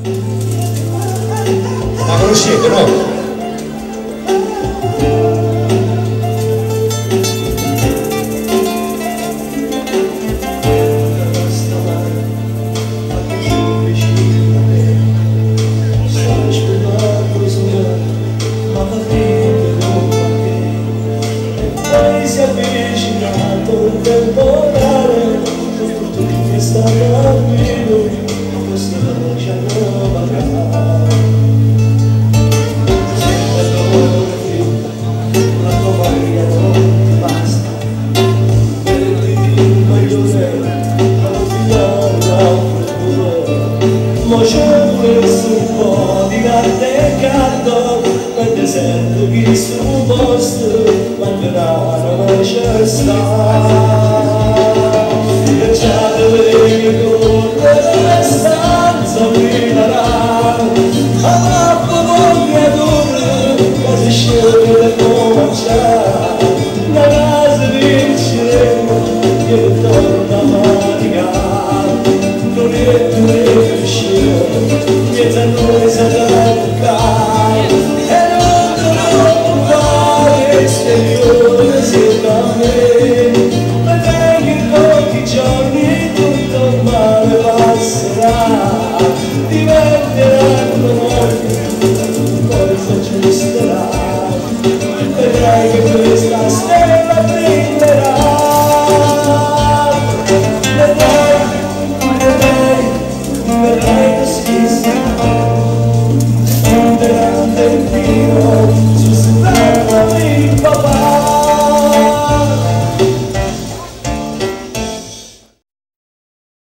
La conoscete, no? Si è avvicinato il temporale, tutto che sta tranquillo, questo ci annoverà. Sempre l'ora più, la tua voglia non ti basta, per il maglione, non ti dà un futuro. Ma c'è questo un po' di carta e cartone, nel deserto chi sul posto, ma il verano non c'è sta. E già dovevi correre